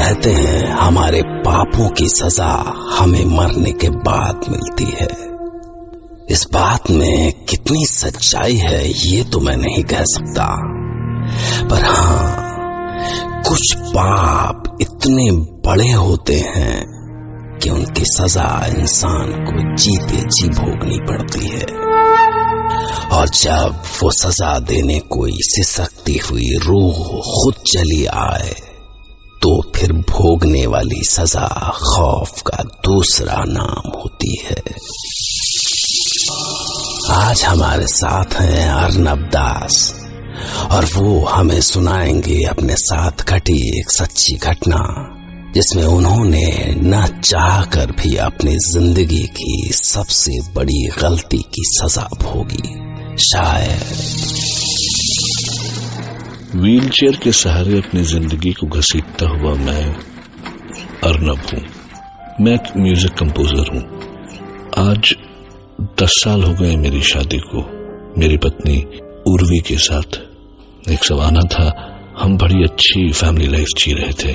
कहते हैं हमारे पापों की सजा हमें मरने के बाद मिलती है। इस बात में कितनी सच्चाई है ये तो मैं नहीं कह सकता, पर हाँ, कुछ पाप इतने बड़े होते हैं कि उनकी सजा इंसान को जीते जी भोगनी पड़ती है। और जब वो सजा देने कोई सिसकती हुई रूह खुद चली आए तो फिर भोगने वाली सजा खौफ का दूसरा नाम होती है। आज हमारे साथ हैं अर्नब दास और वो हमें सुनाएंगे अपने साथ घटी एक सच्ची घटना, जिसमें उन्होंने न चाहकर भी अपनी जिंदगी की सबसे बड़ी गलती की सजा भोगी। शायद व्हीलचेयर के सहारे अपनी जिंदगी को घसीटता हुआ मैं अर्नब हूँ। मैं एक म्यूजिक कंपोजर हूँ। आज 10 साल हो गए मेरी शादी को मेरी पत्नी उर्वी के साथ। एक जमाना था हम बड़ी अच्छी फैमिली लाइफ जी रहे थे,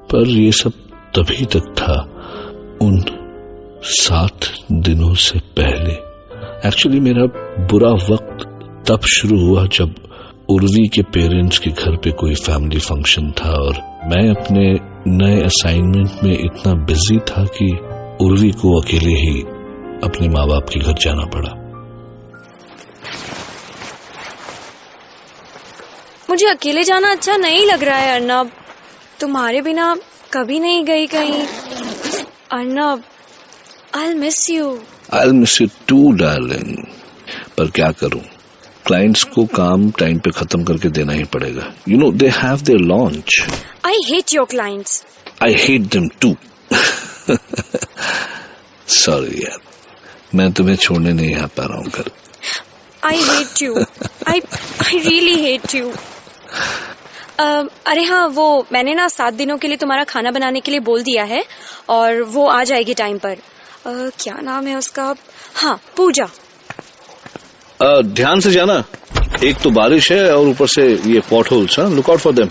पर ये सब तभी तक था उन 7 दिनों से पहले। एक्चुअली मेरा बुरा वक्त तब शुरू हुआ जब उर्वी के पेरेंट्स के घर पे कोई फैमिली फंक्शन था और मैं अपने नए असाइनमेंट में इतना बिजी था कि उर्वी को अकेले ही अपने माँ बाप के घर जाना पड़ा। मुझे अकेले जाना अच्छा नहीं लग रहा है अर्नब। तुम्हारे बिना कभी नहीं गई कहीं। Arnab, I'll miss you. I'll miss you too, darling. पर क्या करूं, क्लाइंट्स को काम टाइम पे खत्म करके देना ही पड़ेगा। You know, they have their launch. I hate your clients. I hate them too. Sorry यार, मैं तुम्हें छोड़ने नहीं आ पा रहा हूँ घर। I hate you. I really hate you. अरे हाँ, वो मैंने ना 7 दिनों के लिए तुम्हारा खाना बनाने के लिए बोल दिया है और वो आ जाएगी टाइम पर। क्या नाम है उसका? हाँ, पूजा। ध्यान से जाना, एक तो बारिश है और ऊपर से ये पॉट होल्स। हाँ, लुक आउट फॉर देम।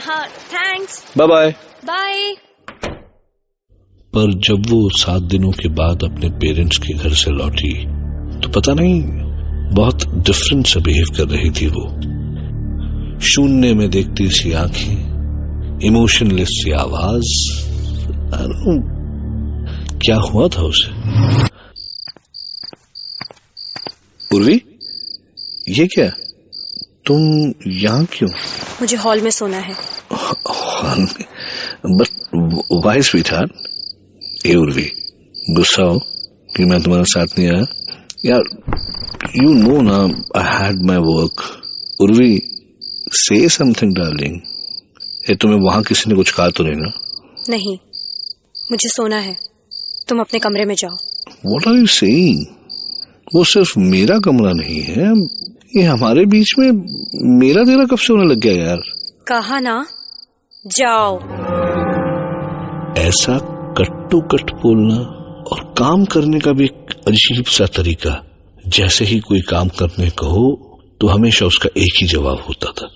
हाँ, थैंक्स। Bye bye. बाय। पर जब वो 7 दिनों के बाद अपने पेरेंट्स के घर से लौटी तो पता नहीं बहुत डिफरेंट सा बिहेव कर रही थी वो। शून्य में देखती सी आंखें, इमोशनलेस सी आवाज। क्या हुआ था उसे? उर्वी, ये क्या? तुम यहाँ क्यों? मुझे हॉल में सोना है। हॉल में? But why sweetheart? ए उर्वी, गुस्सा हो कि मैं तुम्हारे साथ नहीं आया? यार, यू नो ना, I had my work. Urvi, से समथिंग डार्लिंग। ये तुम्हें वहां किसी ने कुछ कहा तो नहीं ना? नहीं, मुझे सोना है। तुम अपने कमरे में जाओ। What are you saying? वो सिर्फ मेरा कमरा नहीं है, ये हमारे बीच में मेरा तेरा कब से होने लग गया यार? कहा ना, जाओ। ऐसा कट्टू कट बोलना और काम करने का भी एक अजीब सा तरीका। जैसे ही कोई काम करने कहो तो हमेशा उसका एक ही जवाब होता था।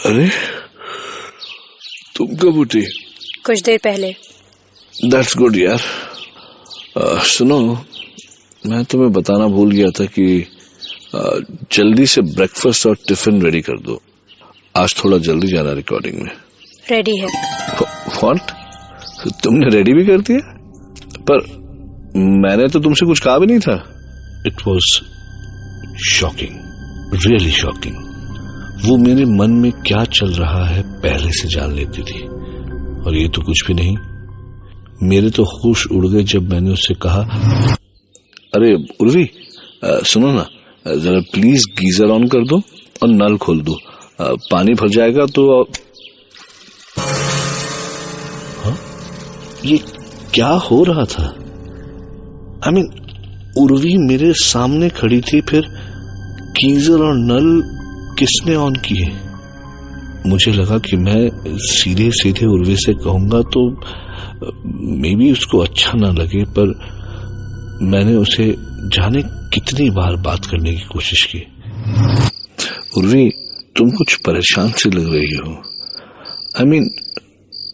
अरे, तुम कब उठी? कुछ देर पहले। That's good यार। सुनो, मैं तुम्हें बताना भूल गया था कि जल्दी से ब्रेकफास्ट और टिफिन रेडी कर दो। आज थोड़ा जल्दी जाना रिकॉर्डिंग में। रेडी है। व्हाट? तुमने रेडी भी कर दिया? पर मैंने तो तुमसे कुछ कहा भी नहीं था। It was shocking, really shocking. वो मेरे मन में क्या चल रहा है पहले से जान लेती थी, और ये तो कुछ भी नहीं। मेरे तो होश उड़ गए जब मैंने उससे कहा, अरे उर्वी, सुनो ना, जरा प्लीज गीजर ऑन कर दो और नल खोल दो, पानी भर जाएगा तो। हाँ? ये क्या हो रहा था? आई मीन, उर्वी मेरे सामने खड़ी थी, फिर गीजर और नल किसने ऑन किए? मुझे लगा कि मैं सीधे सीधे उर्वी से कहूंगा तो मे बी उसको अच्छा ना लगे, पर मैंने उसे जाने कितनी बार बात करने की कोशिश की। उर्वी, तुम कुछ परेशान से लग रही हो। आई मीन,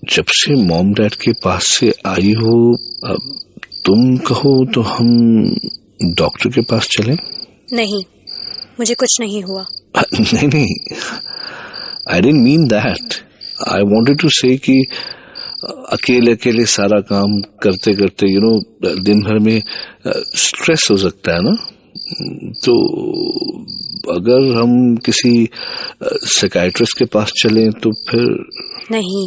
जब से मॉम डैड के पास से आई हो, अब तुम कहो तो हम डॉक्टर के पास चलें? नहीं, मुझे कुछ नहीं हुआ। नहीं, I didn't mean that. I wanted to say कि अकेले अकेले सारा काम करते करते दिन भर में स्ट्रेस हो सकता है ना, तो अगर हम किसी साइकियाट्रिस्ट के पास चलें तो फिर। नहीं।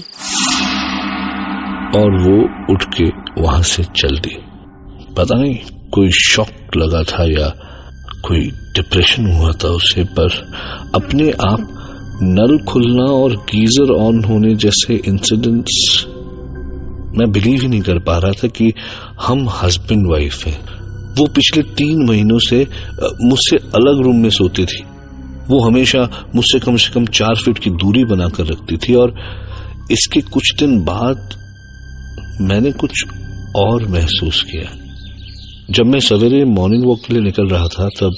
और वो उठ के वहां से चल दी। पता नहीं कोई शॉक लगा था या कोई डिप्रेशन हुआ था उसे, पर अपने आप नल खुलना और गीजर ऑन होने जैसे इंसिडेंट्स मैं बिलीव ही नहीं कर पा रहा था कि हम हस्बैंड वाइफ हैं। वो पिछले 3 महीनों से मुझसे अलग रूम में सोती थी। वो हमेशा मुझसे कम से कम 4 फीट की दूरी बनाकर रखती थी। और इसके कुछ दिन बाद मैंने कुछ और महसूस किया। जब मैं सवेरे मॉर्निंग वॉक के लिए निकल रहा था, तब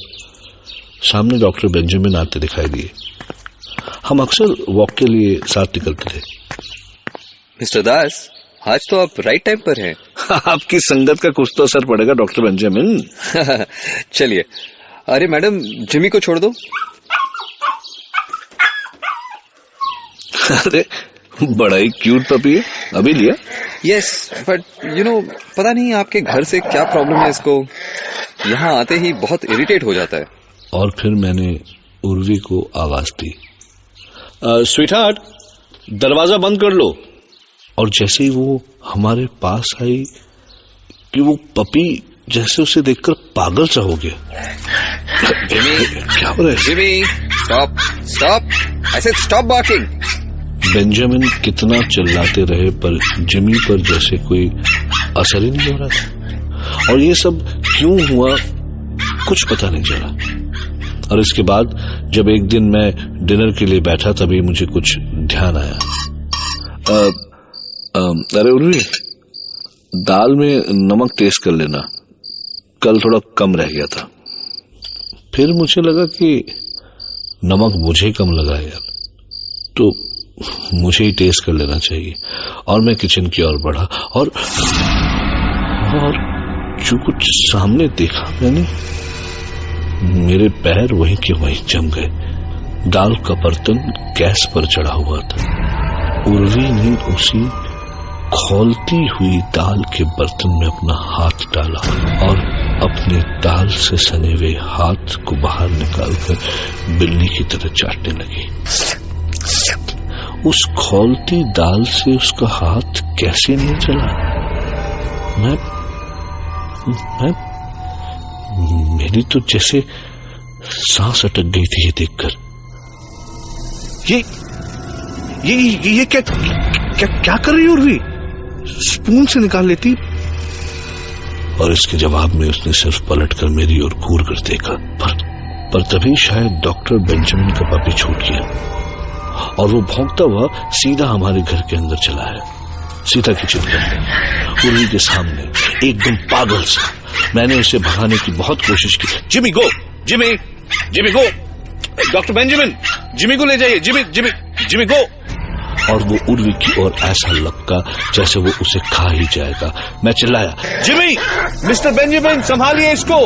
सामने डॉक्टर बेंजामिन आते दिखाई दिए। हम अक्सर वॉक के लिए साथ निकलते थे। मिस्टर दास, आज तो आप राइट टाइम पर हैं। आपकी संगत का कुछ तो असर पड़ेगा डॉक्टर बेंजामिन। चलिए। अरे मैडम, जिमी को छोड़ दो। अरे बड़ा ही क्यूट पपी है, अभी लिया? यस, बट पता नहीं आपके घर से क्या प्रॉब्लम है इसको। यहाँ आते ही बहुत इरिटेट हो जाता है। और फिर मैंने उर्वी को आवाज दी, स्वीटहार्ट, दरवाजा बंद कर लो। और जैसे ही वो हमारे पास आई कि वो पपी जैसे उसे देखकर पागल सा हो गया। जिमी, क्या हो रहा है? Jimmy, stop stop, I said stop barking. Benjamin कितना चिल्लाते रहे, पर जिमी पर जैसे कोई असर ही नहीं हो रहा था। और ये सब क्यों हुआ कुछ पता नहीं चला। और इसके बाद जब एक दिन मैं डिनर के लिए बैठा, तभी मुझे कुछ ध्यान आया। अरे उर्वी, दाल में नमक टेस्ट कर लेना, कल थोड़ा कम रह गया था। फिर मुझे लगा कि नमक मुझे कम लगा यार, तो मुझे ही टेस्ट कर लेना चाहिए। और मैं किचन की ओर बढ़ा और जो कुछ सामने देखा मैंने, मेरे पैर वहीं के वहीं जम गए। दाल का बर्तन गैस पर चढ़ा हुआ था। उर्वी ने उसी खौलती हुई दाल के बर्तन में अपना हाथ डाला और अपने दाल से सने हुए हाथ को बाहर निकालकर बिल्ली की तरह चाटने लगी। उस खौलती दाल से उसका हाथ कैसे नहीं चला? मेरी तो जैसे सांस अटक गई थी ये देखकर। ये क्या कर रही है उर्वी? स्पून से निकाल लेती। और इसके जवाब में उसने सिर्फ पलटकर मेरी ओर घूर कर देखा। पर तभी शायद डॉक्टर बेंजामिन का पपी छूट गया और वो भौंकता हुआ सीधा हमारे घर के अंदर चला है, सीधा किचन के अंदर, उर्वी के सामने, एकदम पागल सा। मैंने उसे भगाने की बहुत कोशिश की। जिमी गो, जिमी गो, डॉक्टर बेंजामिन, जिमी को ले जाइए, जिमी गो। और वो उर्वी की ओर ऐसा लपका जैसे वो उसे खा ही जाएगा। मैं चिल्लाया, जिमी, मिस्टर बेंजामिन, संभालिए इसको।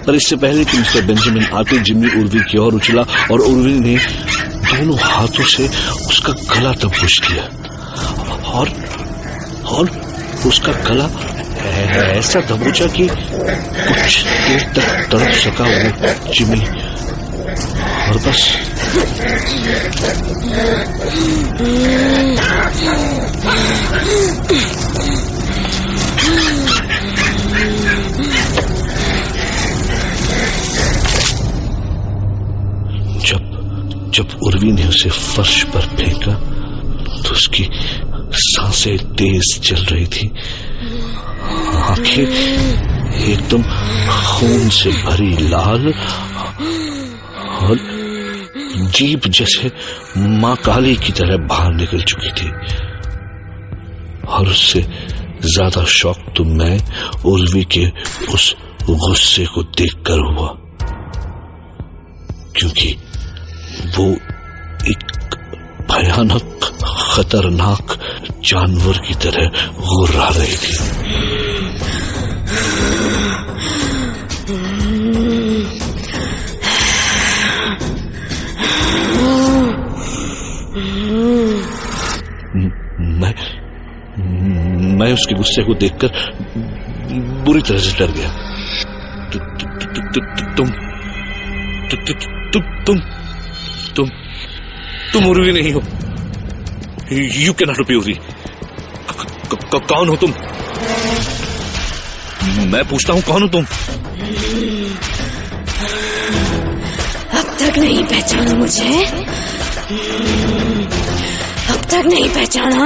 पर इससे पहले कि मिस्टर बेंजामिन आते, जिमी उर्वी की ओर उछला और उर्वी ने दोनों हाथों से उसका गला दबोच लिया और उसका गला ऐसा दबोचा कि कुछ देर तक तड़प सका वो जिमी, और बस जब उर्वी ने उसे फर्श पर फेंका तो उसकी सांसें तेज चल रही थी, आंखें एकदम खून से भरी लाल और जीभ जैसे मां काली की तरह बाहर निकल चुकी थी। और उससे ज्यादा शौक तो मैं उर्वी के उस गुस्से को देखकर हुआ, क्योंकि वो एक भयानक खतरनाक जानवर की तरह गुर्रा रही थी। मैं उसके गुस्से को देखकर बुरी तरह से डर गया। तुम उर्वी नहीं हो। You can not be Urvi. कौन हो तुम? मैं पूछता हूं कौन हो तुम? अब तक नहीं पहचाना मुझे? अब तक नहीं पहचाना?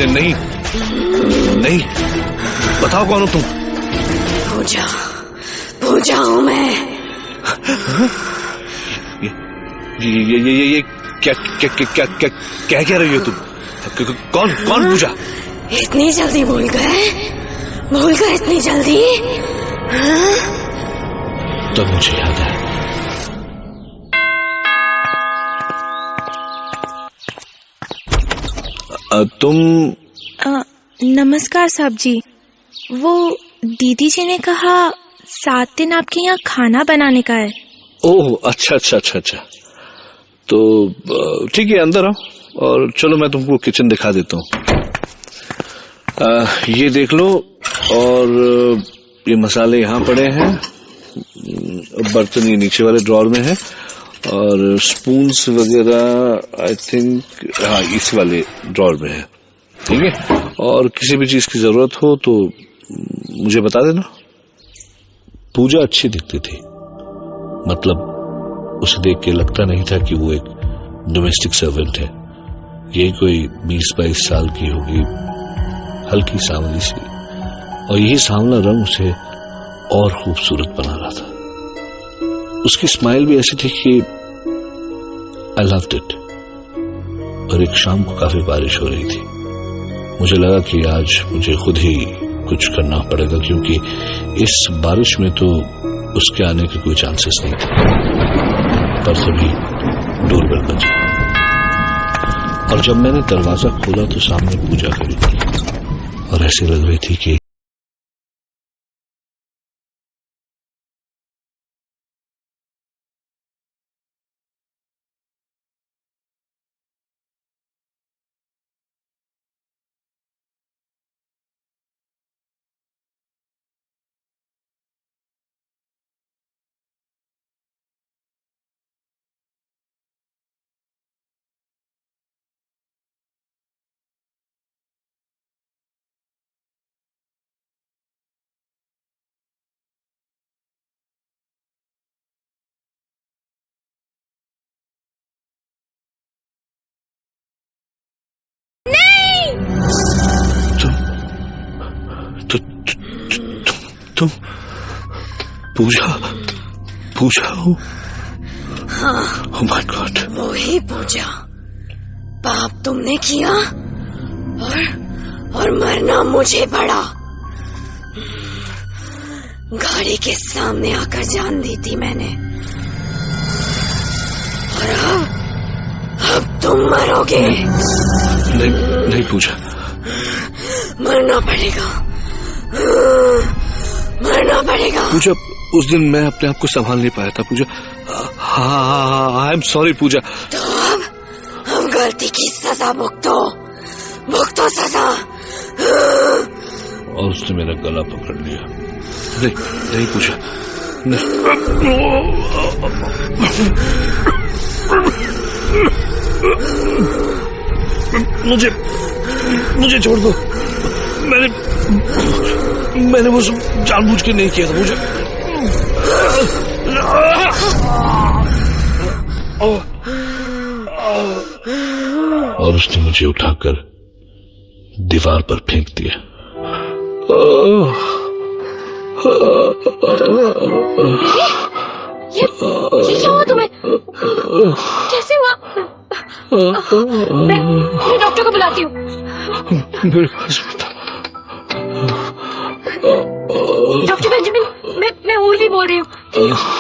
नहीं नहीं, बताओ कौन हो तुम? पूजा हूं मैं। ये क्या कह रही हो तुम? कौन पूजा? इतनी जल्दी भूल गए इतनी जल्दी? तब मुझे याद है। तुम? नमस्कार साहब जी। वो दीदी जी ने कहा 7 दिन आपके यहाँ खाना बनाने का है। ओह अच्छा। तो ठीक है, अंदर आओ और चलो मैं तुमको किचन दिखा देता हूँ। ये देख लो, और ये मसाले यहाँ पड़े हैं, बर्तन ये नीचे वाले ड्रॉर में है, और स्पून्स वगैरह आई थिंक हाँ इस वाले ड्रॉर में है। ठीक है, और किसी भी चीज की जरूरत हो तो मुझे बता देना। पूजा अच्छी दिखती थी, मतलब उसे देख के लगता नहीं था कि वो एक डोमेस्टिक सर्वेंट है। यही कोई 20-22 साल की होगी, हल्की सांवली सी, और यही सांवला रंग उसे और खूबसूरत बना रहा था। उसकी स्माइल भी ऐसी थी कि आई लव्ड इट। और एक शाम को काफी बारिश हो रही थी। मुझे लगा कि आज मुझे खुद ही कुछ करना पड़ेगा, क्योंकि इस बारिश में तो उसके आने के कोई चांसेस नहीं थे। पर तभी डोरबेल बजी, और जब मैंने दरवाजा खोला तो सामने पूजा खड़ी थी, और ऐसे लग रही थी कि तुम पूजा हो? हाँ, ओह माय गॉड, वही पूजा। पाप तुमने किया और मरना मुझे पड़ा। गाड़ी के सामने आकर जान दी थी मैंने, और अब तुम मरोगे। नहीं पूजा, मरना पड़ेगा। पूजा। उस दिन मैं अपने आप को संभाल नहीं पाया था पूजा। आई एम सॉरी पूजा। तो अब गलती की सजा भुगतो सजा। और उसने मेरा गला पकड़ लिया। नहीं पूजा, मुझे छोड़ दो। मैंने वो सब जानबूझ के नहीं किया था मुझे। और उसने मुझे उठाकर दीवार पर फेंक दिया। ये क्या हुआ तुम्हें? कैसे हुआ? मैं डॉक्टर को बुलाती हूँ। मेरे पास भी था। डॉक्टर बेंजामिन, मैं उर्वी बोल रही हूँ।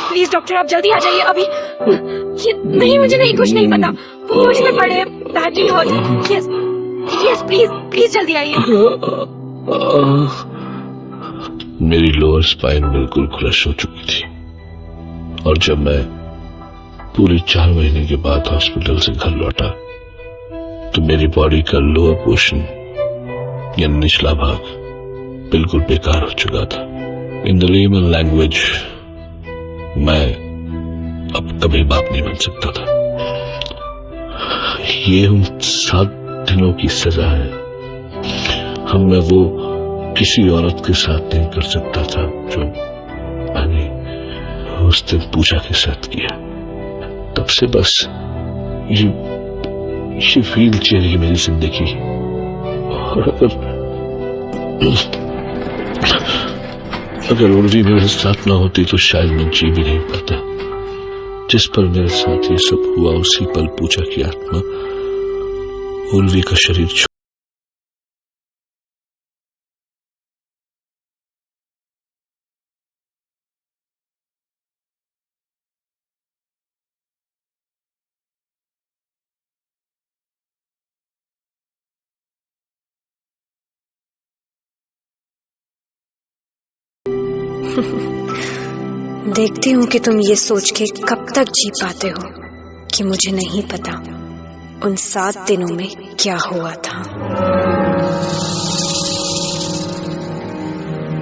प्लीज डॉक्टर, आप जल्दी आ जाइए अभी। नहीं, मुझे नहीं, कुछ नहीं पता। होश में पड़े, बैटिंग हो। यस प्लीज जल्दी आइए। मेरी लोअर स्पाइन बिल्कुल क्रश हो चुकी थी और जब मैं पूरे 4 महीने के बाद हॉस्पिटल से घर लौटा तो मेरी बॉडी का लोअर पोर्शन या निचला भाग बिल्कुल बेकार हो चुका था। इन द लेमन लैंग्वेज, मैं अब कभी बाप नहीं बन सकता था। ये उन 7 दिनों की सजा है। हम मैं वो किसी औरत के साथ नहीं कर सकता था जो मैंने उस दिन पूजा के साथ किया। तब से बस ये व्हील चेयर ही मेरी जिंदगी। और अगर उर्वी मेरे साथ ना होती तो शायद मैं जी भी नहीं पाता। जिस पर मेरे साथ ये सब हुआ उसी पल पूजा की आत्मा उर्वी का शरीर देखती हूँ कि तुम ये सोच के कब तक जी पाते हो कि मुझे नहीं पता उन 7 दिनों में क्या हुआ था।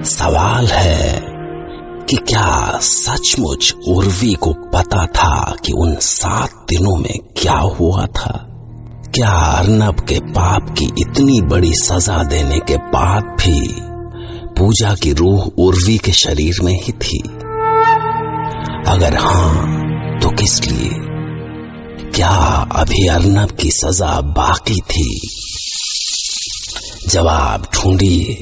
सवाल है कि क्या सचमुच उर्वी को पता था कि उन 7 दिनों में क्या हुआ था? क्या अर्नब के पाप की इतनी बड़ी सजा देने के बाद भी पूजा की रूह उर्वी के शरीर में ही थी? अगर हां तो किस लिए? क्या अभी अर्नब की सजा बाकी थी? जवाब ढूंढिए।